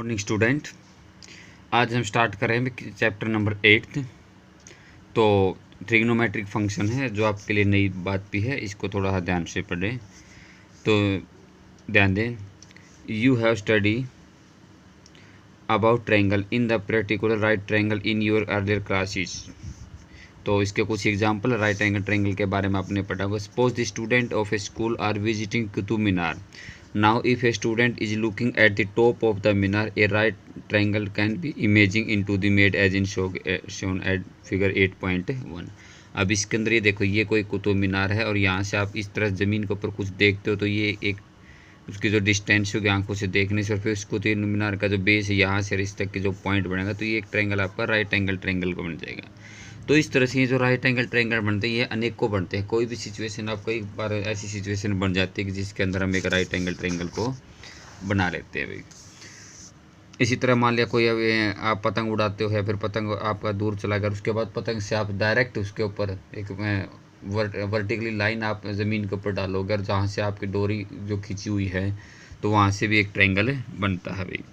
Morning student, आज हम start करेंगे चैप्टर नंबर 8। तो ट्रिग्नोमेट्रिक फंक्शन है जो आपके लिए नई बात भी है, इसको थोड़ा ध्यान से पढ़ें। तो ध्यान दें, you have study about triangle in the particular right triangle in your earlier classes. तो इसके कुछ एग्जाम्पल राइट एंगल ट्रायंगल के बारे में आपने पढ़ा होगा। Suppose the student of a school are visiting Qutub Minar. Now, if a student is looking at the top of the minar, a right triangle can be emerging into the made as in shown at figure 8.1। अब इसके अंदर ये देखो, ये कोई कुतुब मीनार है और यहाँ से आप इस तरह ज़मीन के ऊपर कुछ देखते हो तो ये एक उसकी जो डिस्टेंस होगी आंखों से देखने से, और फिर उस कुतुब मीनार का जो बेस है यहाँ से इस तक के जो पॉइंट बनेगा तो ये एक ट्रायंगल आपका राइट एंगल ट्रायंगल को बन जाएगा। तो इस तरह से ये जो राइट एंगल ट्रायंगल बनते हैं ये अनेकों बनते हैं। कोई भी सिचुएशन आपको एक बार ऐसी सिचुएशन बन जाती है कि जिसके अंदर हम एक राइट एंगल ट्रायंगल को बना लेते हैं भाई। इसी तरह मान लिया कोई अब आप पतंग उड़ाते हो या फिर पतंग आपका दूर चला गया, उसके बाद पतंग से आप डायरेक्ट उसके ऊपर एक वर्टिकली लाइन आप ज़मीन के ऊपर डालोगे और जहाँ से आपकी डोरी जो खींची हुई है तो वहाँ से भी एक ट्रायंगल बनता है भाई।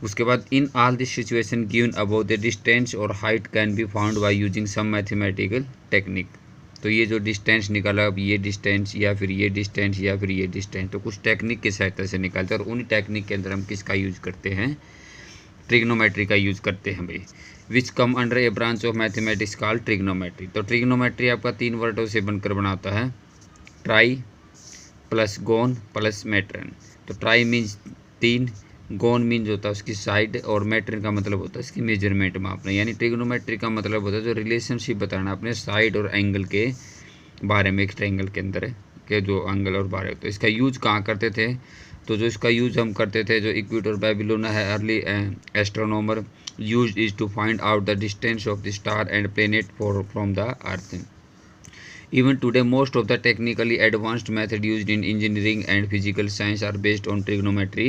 उसके बाद in all this situation given about the distance और height can be found by using some mathematical technique. तो ये जो डिस्टेंस निकाला, अब ये डिस्टेंस या फिर ये डिस्टेंस या फिर ये डिस्टेंस, तो कुछ टेक्निक की सहायता से निकालते हैं और उन्हीं टेक्निक के अंदर हम किसका यूज करते हैं, ट्रिग्नोमेट्री का यूज़ करते हैं भाई। Which come under a branch of mathematics called trigonometry. तो ट्रिग्नोमेट्री आपका 3 वर्डों से बनकर बनाता है, tri plus gon plus metron. तो ट्राई मीन्स 3, गोन मीन्स होता है उसकी साइड, और मैट्रिन का मतलब होता है इसकी मेजरमेंट मापना। यानी ट्रिग्नोमेट्री का मतलब होता है जो रिलेशनशिप बताना अपने साइड और एंगल के बारे में, एक ट्रायंगल के अंदर के जो एंगल और बारे। तो इसका यूज कहाँ करते थे, तो जो इसका यूज हम करते थे, जो इक्वेटर बेबीलोना है early astronomer use is to find out the distance of the star and planet from the earth. Even today, most of the technically advanced method used in engineering and physical science are based on trigonometry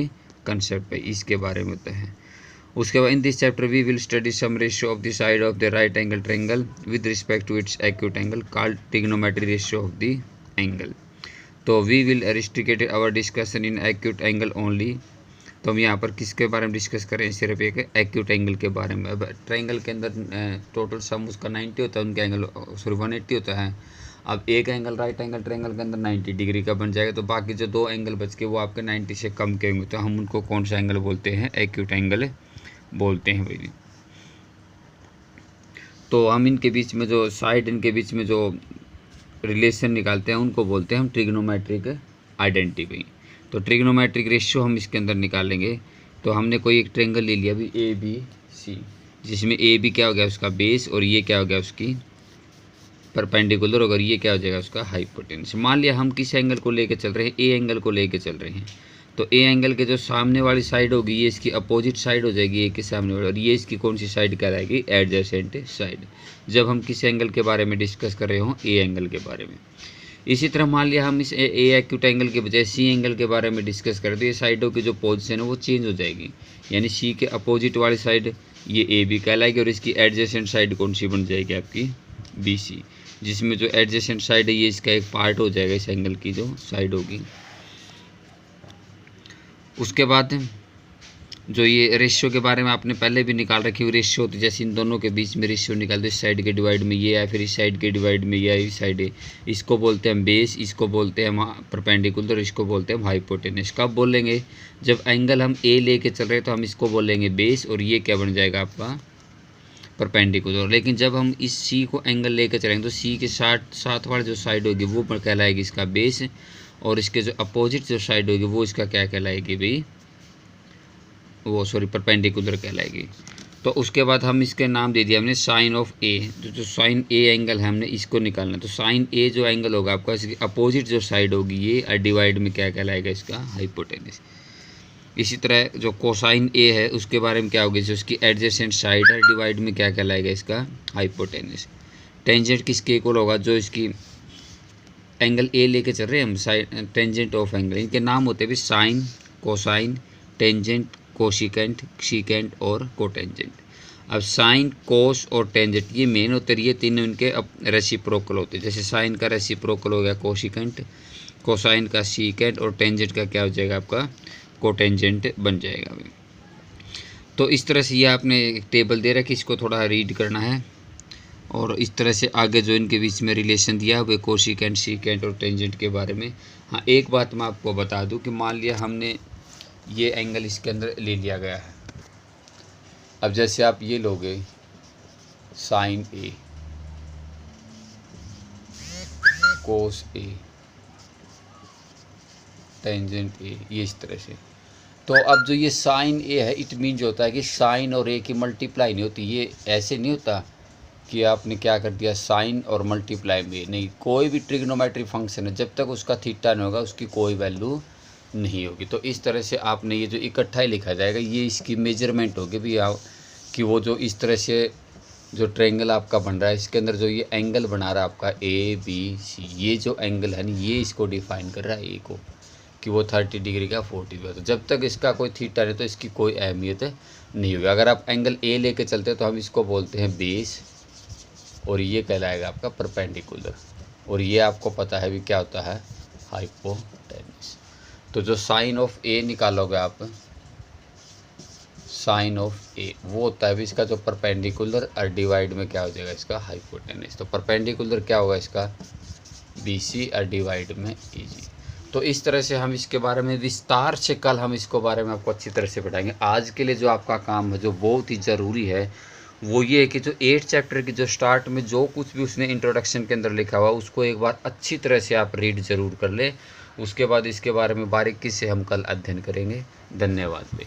concept पे इसके बारे में होता है। उसके बाद in this chapter we will study some ratio of the side of the right angle triangle with respect to its acute angle called trigonometry ratio of the angle. तो we will restrict our discussion in acute angle only. तो हम यहाँ पर किसके बारे में discuss करें, सिर्फ एक एक्यूट एंगल के बारे में। अब ट्रायंगल के अंदर टोटल सम उसका 90 होता है, उनके एंगल सॉरी 180 होता है। अब एक एंगल राइट एंगल ट्रायंगल के अंदर 90 डिग्री का बन जाएगा, तो बाकी जो 2 एंगल बच के वो आपके 90 से कम के होंगे, तो हम उनको कौन सा एंगल बोलते हैं, एक्यूट एंगल बोलते हैं भाई। तो हम इनके बीच में जो साइड, इनके बीच में जो रिलेशन निकालते हैं उनको बोलते हैं हम ट्रिग्नोमेट्रिक आइडेंटिटी। तो ट्रिग्नोमेट्रिक रेशियो हम इसके अंदर निकालेंगे। तो हमने कोई एक ट्रायंगल ले लिया अभी ABC, जिसमें AB क्या हो गया उसका बेस, और ये क्या हो गया उसकी परपेंडिकुलर, अगर ये क्या हो जाएगा उसका हाइपोटेन्यूस। मान लिया हम किस एंगल को लेके चल रहे हैं, ए एंगल को लेके चल रहे हैं। तो ए एंगल के जो सामने वाली साइड होगी ये इसकी अपोजिट साइड हो जाएगी ए के सामने वाली, और ये इसकी कौन सी साइड कहलाएगी, एडजेसेंट साइड, जब हम किस एंगल के बारे में डिस्कस कर रहे हो, ए एंगल के बारे में। इसी तरह मान लिया हम इस ए एक्यूट एंगल के बजाय सी एंगल के बारे में डिस्कस करें तो ये साइडों की जो पोजीशन है वो चेंज हो जाएगी। यानी सी के अपोजिट वाली साइड ये ए बी कहलाएगी और इसकी एडजेसेंट साइड कौन सी बन जाएगी आपकी BC, जिसमें जो एडजेसेंट साइड है ये इसका एक पार्ट हो जाएगा इस एंगल की जो साइड होगी। उसके बाद जो ये रेशियो के बारे में आपने पहले भी निकाल रखी हुई रेशियो होती है, जैसे इन दोनों के बीच में रेशियो निकाल दो, इस साइड के डिवाइड में ये है, फिर इस साइड के डिवाइड में ये है, इस साइड है, इसको बोलते हैं बेस, इसको बोलते हैं हम परपेंडिकुलर, इसको बोलते हैं हाइपोटेनस। कब बोलेंगे, जब एंगल हम ए लेके चल रहे हैं तो हम इसको बोलेंगे बेस, और ये क्या बन जाएगा आपका परपेंडिकुलर। लेकिन जब हम इस सी को एंगल लेकर चलेंगे तो सी के साथ वाली जो साइड होगी वो कहलाएगी इसका बेस, और इसके जो अपोजिट जो साइड होगी वो इसका क्या कहलाएगी भाई, वो सॉरी परपेंडिकुलर कहलाएगी। तो उसके बाद हम इसके नाम दे दिया हमने साइन ऑफ ए। जो साइन ए एंगल है हमने इसको निकालना। तो साइन ए जो एंगल होगा आपका इसकी अपोजिट जो साइड होगी ये डिवाइड में क्या कहलाएगा, इसका हाइपोटेनस। इसी तरह जो कोसाइन ए है उसके बारे में क्या होगी, जो उसकी एडजेसेंट साइड है डिवाइड में क्या कहलाएगा, इसका हाइपोटेनस। टेंजेंट किसके इक्वल होगा, जो इसकी एंगल ए लेके चल रहे हैं हम, साइन टेंजेंट ऑफ एंगल, इनके नाम होते हैं भी sine, cosine, tangent, cosecant, secant और कोटेंजेंट। अब साइन, कोस और टेंजेंट ये मेन होते हैं, ये तीनों इनके रेसिप्रोकल होते हैं। जैसे साइन का रेसिप्रोकल हो गया कोशिकेंट, कोसाइन का सीकेंट, और टेंजेंट का क्या हो जाएगा आपका कोटेंजेंट बन जाएगा। तो इस तरह से ये आपने एक टेबल दे रखी, इसको थोड़ा रीड करना है। और इस तरह से आगे जो इनके बीच में रिलेशन दिया है वो कोशिकेंट, सीकेंट और टेंजेंट के बारे में। हाँ, एक बात मैं आपको बता दूं कि मान लिया हमने ये एंगल इसके अंदर ले लिया गया है। अब जैसे आप ये लोगे साइन ए, कोस ए, टेंजेंट ए, ये इस तरह से। तो अब जो ये साइन ए है, इट मीन जो होता है कि साइन और ए की मल्टीप्लाई नहीं होती। ये ऐसे नहीं होता कि आपने क्या कर दिया साइन और मल्टीप्लाई में, नहीं। कोई भी ट्रिग्नोमेट्री फंक्शन है जब तक उसका थीटा नहीं होगा उसकी कोई वैल्यू नहीं होगी। तो इस तरह से आपने ये जो इकट्ठा ही लिखा जाएगा, ये इसकी मेजरमेंट होगी भी कि वो जो इस तरह से जो ट्रायंगल आपका बन रहा है इसके अंदर जो ये एंगल बना रहा है आपका ए बी सी, ये जो एंगल है ना ये इसको डिफाइन कर रहा है ए को, कि वो 30 डिग्री का 40 का। तो जब तक इसका कोई थीटा नहीं तो इसकी कोई अहमियत नहीं होगी। अगर आप एंगल ए लेके चलते हैं तो हम इसको बोलते हैं बेस, और ये कहलाएगा आपका परपेंडिकुलर, और ये आपको पता है भी क्या होता है, हाइपोटेनस। तो जो साइन ऑफ ए निकालोगे आप, साइन ऑफ ए वो होता है भी इसका जो परपेंडिकुलर और डिवाइड में क्या हो जाएगा इसका हाइपोटेनस। तो परपेंडिकुलर क्या होगा इसका बी सी और डिवाइड में ई जी। तो इस तरह से हम इसके बारे में विस्तार से कल हम इसको बारे में आपको अच्छी तरह से बताएंगे। आज के लिए जो आपका काम है जो बहुत ही ज़रूरी है वो ये है कि जो 8 चैप्टर की जो स्टार्ट में जो कुछ भी उसने इंट्रोडक्शन के अंदर लिखा हुआ उसको एक बार अच्छी तरह से आप रीड ज़रूर कर ले। उसके बाद इसके बारे में बारीकी से हम कल अध्ययन करेंगे। धन्यवाद भाई।